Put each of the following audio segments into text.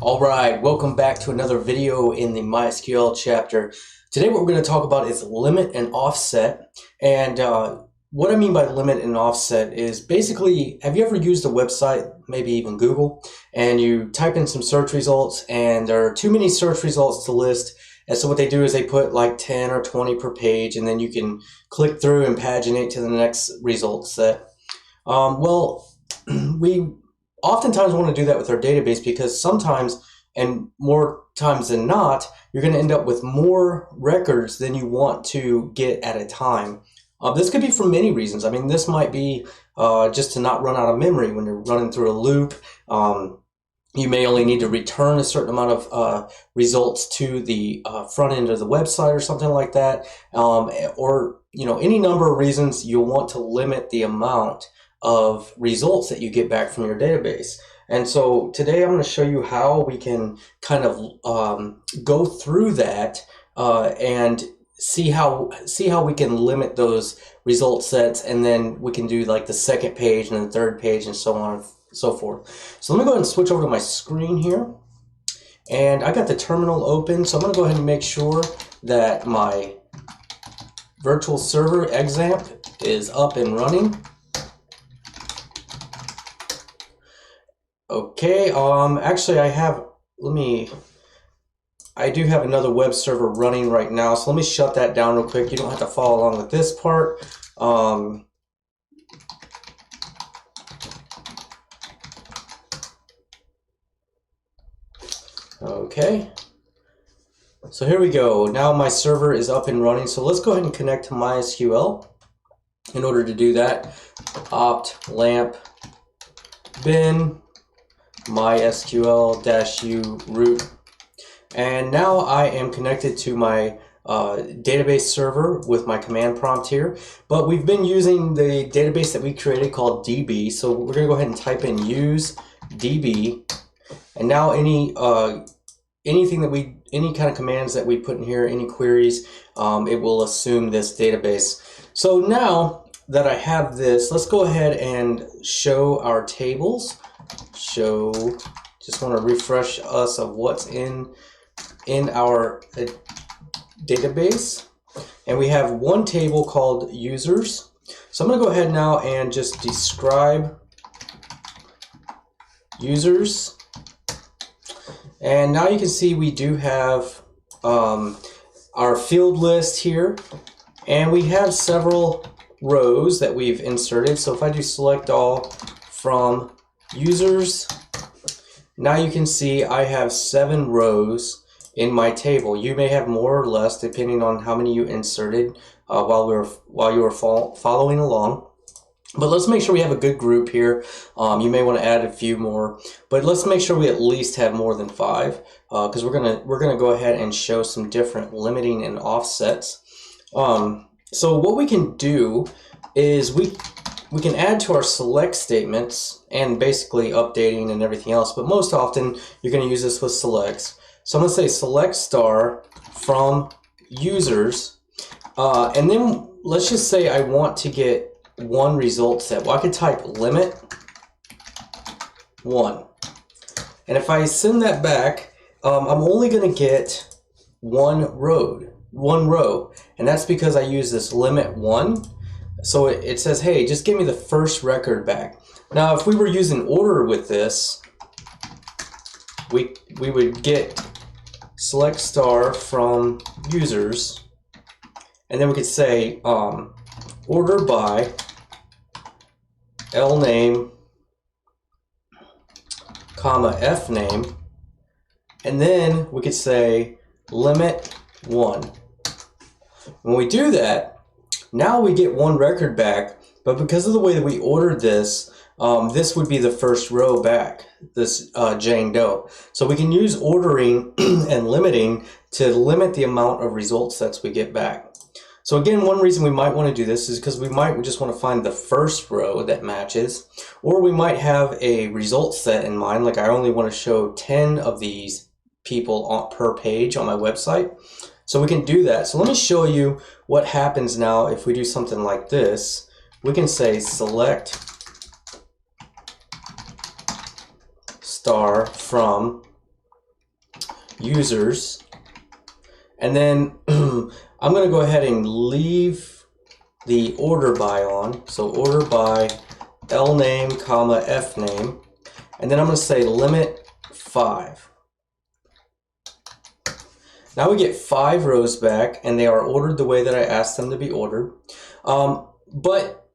All right, welcome back to another video in the MySql chapter. Today what we're going to talk about is limit and offset. And what I mean by limit and offset is basically, have you ever used a website, maybe even Google, and you type in some search results and there are too many search results to list. And so what they do is they put like 10 or 20 per page, and then you can click through and paginate to the next result set. We oftentimes want to do that with our database because sometimes, and more times than not, you're going to end up with more records than you want to get at a time. This could be for many reasons. I mean, this might be just to not run out of memory when you're running through a loop. You may only need to return a certain amount of results to the front end of the website or something like that. Or any number of reasons you'll want to limit the amount of results that you get back from your database. And so today I'm going to show you how we can kind of go through that and see how we can limit those result sets, and then we can do like the second page and the third page and so on and so forth. So let me go ahead and switch over to my screen here, and I got the terminal open, so I'm going to go ahead and make sure that my virtual server example is up and running. Okay, actually I do have another web server running right now, so let me shut that down real quick. You don't have to follow along with this part. Okay, so here we go. Now my server is up and running, so let's go ahead and connect to MySql. In order to do that, opt lamp bin mysql-u root, and now I am connected to my database server with my command prompt here. But we've been using the database that we created called db, so we're going to go ahead and type in use db, and now any kind of commands that we put in here, any queries, it will assume this database. So now that I have this, let's go ahead and show our tables. Just want to refresh us of what's in our database, and we have one table called users. So I'm going to go ahead now and just describe users, and now you can see we do have our field list here, and we have several rows that we've inserted. So if I do select all from users, now you can see I have 7 rows in my table. You may have more or less depending on how many you inserted while you were following along. But let's make sure we have a good group here. You may want to add a few more, but let's make sure we at least have more than 5 because we're gonna go ahead and show some different limiting and offsets. So what we can do is we can add to our select statements and basically updating and everything else, but most often you're going to use this with selects. So I'm going to say select star from users, and then let's just say I want to get one result set. Well, I could type limit 1, and if I send that back, I'm only going to get one row, and that's because I use this limit 1. So it says, hey, just give me the first record back. Now, if we were using order with this, we would get select star from users, and then we could say order by L name, comma F name, and then we could say limit 1. When we do that, now we get one record back, but because of the way that we ordered this, this would be the first row back, this Jane Doe. So we can use ordering and limiting to limit the amount of result sets we get back. So again, one reason we might want to do this is because we might just want to find the first row that matches, or we might have a result set in mind, like I only want to show 10 of these people per page on my website. So we can do that. So let me show you what happens now if we do something like this. We can say select star from users, and then I'm going to go ahead and leave the order by on. So order by L name, comma, F name, and then I'm going to say limit 5. Now we get 5 rows back, and they are ordered the way that I asked them to be ordered. But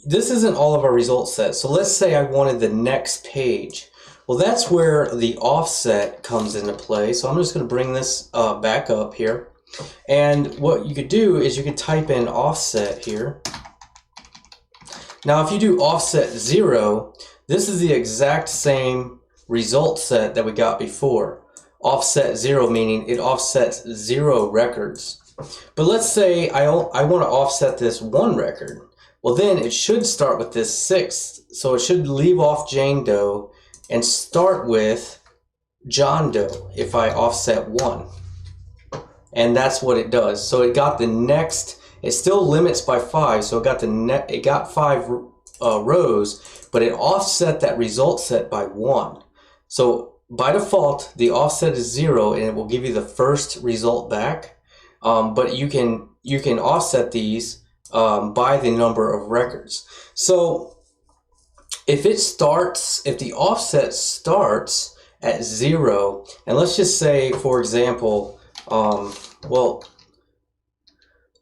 this isn't all of our result set. So let's say I wanted the next page. Well, that's where the offset comes into play. So I'm just going to bring this back up here. And what you could do is you could type in offset here. Now, if you do offset 0, this is the exact same result set that we got before. Offset 0 meaning it offsets 0 records. But let's say I want to offset this 1 record. Well, then it should start with this 6th. So it should leave off Jane Doe and start with John Doe if I offset 1. And that's what it does. So it got the next, it still limits by 5. So it got 5 rows, but it offset that result set by 1. So by default, the offset is 0, and it will give you the first result back. But you can offset these by the number of records. So if the offset starts at 0, and let's just say, for example,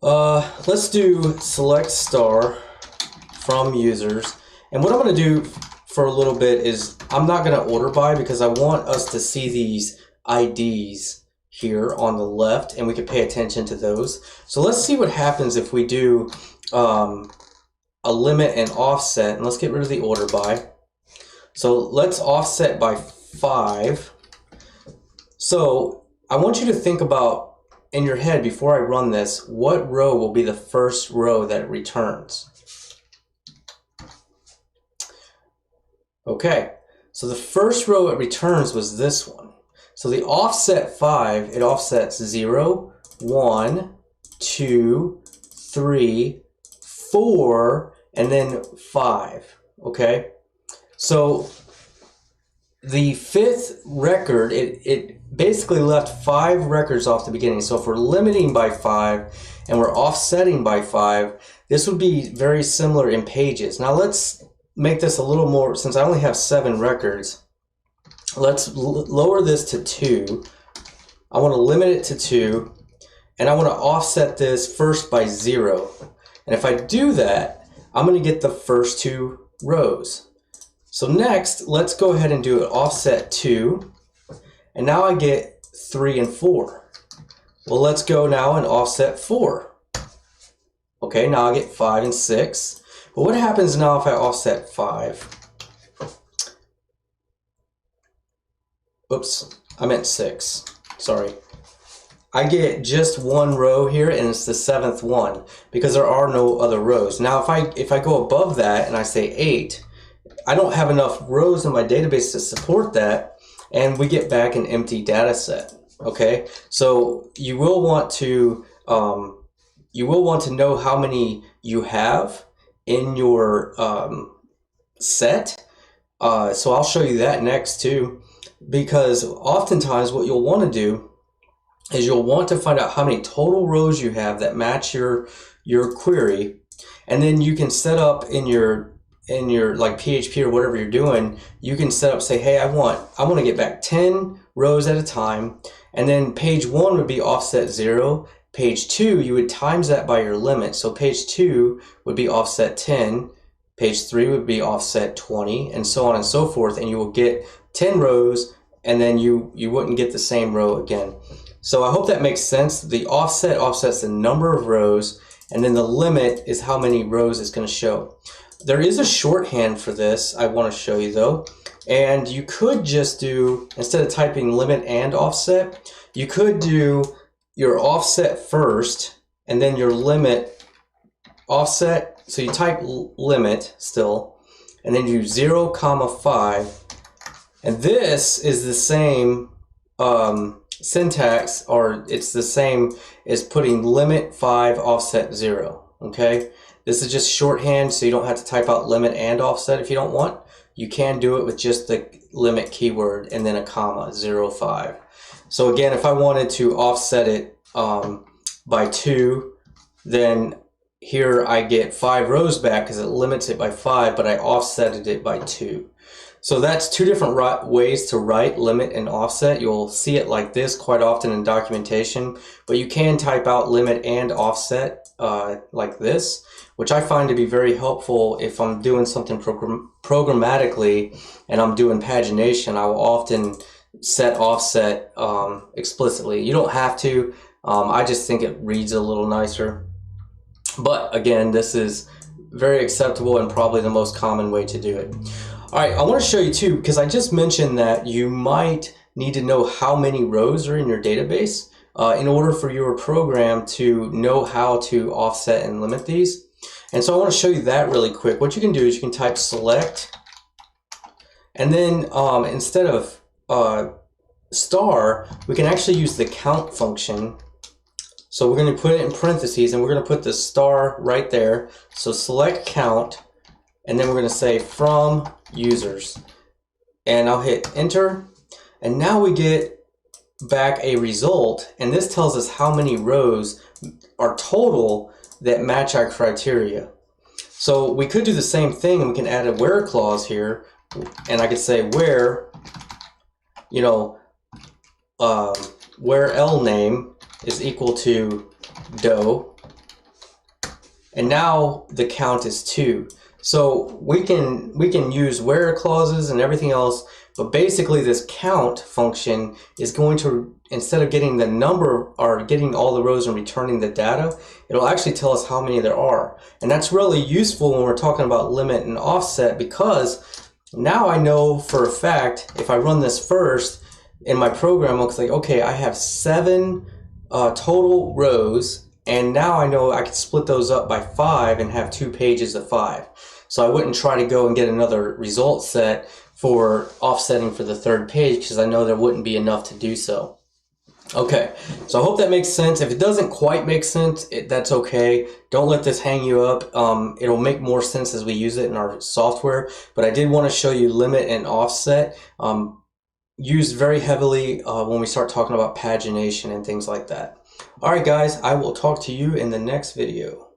let's do select star from users, and what I'm going to do for a little bit is I'm not going to order by, because I want us to see these IDs here on the left, and we can pay attention to those. So let's see what happens if we do a limit and offset, and let's get rid of the order by. So let's offset by 5. So I want you to think about in your head before I run this, what row will be the first row that it returns? Okay, so the first row it returns was this one. So the offset 5, it offsets 0, 1, 2, 3, 4, and then 5. Okay, so the 5th record, it basically left 5 records off the beginning. So if we're limiting by 5 and we're offsetting by 5, this would be very similar in pages. Now let's make this a little more, since I only have 7 records, let's lower this to 2. I want to limit it to 2, and I want to offset this first by 0. And if I do that, I'm going to get the first 2 rows. So next, let's go ahead and do an offset 2, and now I get 3 and 4. Well, let's go now and offset 4. Okay, now I get 5 and 6. But what happens now if I offset 5? Oops, I meant 6. Sorry. I get just 1 row here, and it's the 7th one because there are no other rows. Now if I go above that and I say 8, I don't have enough rows in my database to support that, and we get back an empty data set. Okay, so you will want to know how many you have in your set. So I'll show you that next too, because oftentimes what you'll want to do is you'll want to find out how many total rows you have that match your query, and then you can set up in your like PHP or whatever you're doing, you can set up, say, hey, I want to get back 10 rows at a time, and then page 1 would be offset 0. Page 2, you would times that by your limit. So page 2 would be offset 10, page 3 would be offset 20, and so on and so forth, and you will get 10 rows, and then you wouldn't get the same row again. So I hope that makes sense. The offset offsets the number of rows, and then the limit is how many rows it's going to show. There is a shorthand for this I want to show you though, and you could just do, instead of typing limit and offset, you could do your offset first and then your limit offset. So you type limit still, and then you do 0, 5, and this is the same syntax, or it's the same as putting limit 5 offset 0. Okay, this is just shorthand, so you don't have to type out limit and offset if you don't want. you can do it with just the limit keyword and then a comma, 0, 5. So again, if I wanted to offset it by 2, then here I get 5 rows back because it limits it by 5, but I offsetted it by 2. So that's two different ways to write limit and offset. You'll see it like this quite often in documentation, but you can type out limit and offset like this, which I find to be very helpful if I'm doing something programmatically and I'm doing pagination. I will often set offset explicitly. You don't have to. I just think it reads a little nicer. But again, this is very acceptable and probably the most common way to do it. All right, I want to show you too, because I just mentioned that you might need to know how many rows are in your database in order for your program to know how to offset and limit these. And so I want to show you that really quick. What you can do is you can type select, and then instead of star, we can actually use the count function. So we're going to put it in parentheses, and we're going to put the star right there. So select count, and then we're going to say from users, and I'll hit enter, and now we get back a result, and this tells us how many rows are total that match our criteria. So we could do the same thing, and we can add a where clause here, and I could say where, you know, where L name is equal to doe, and now the count is 2. So we can use where clauses and everything else, but basically this count function is going to, instead of getting the number or getting all the rows and returning the data, it'll actually tell us how many there are. And that's really useful when we're talking about limit and offset, because now I know for a fact, if I run this first in my program, it looks like, okay, I have 7 total rows, and now I know I can split those up by 5 and have 2 pages of 5. So I wouldn't try to go and get another result set for offsetting for the 3rd page, because I know there wouldn't be enough to do so. Okay, so I hope that makes sense. If it doesn't quite make sense, that's okay. Don't let this hang you up. It'll make more sense as we use it in our software, but I did want to show you limit and offset. Used very heavily when we start talking about pagination and things like that. All right, guys, I will talk to you in the next video.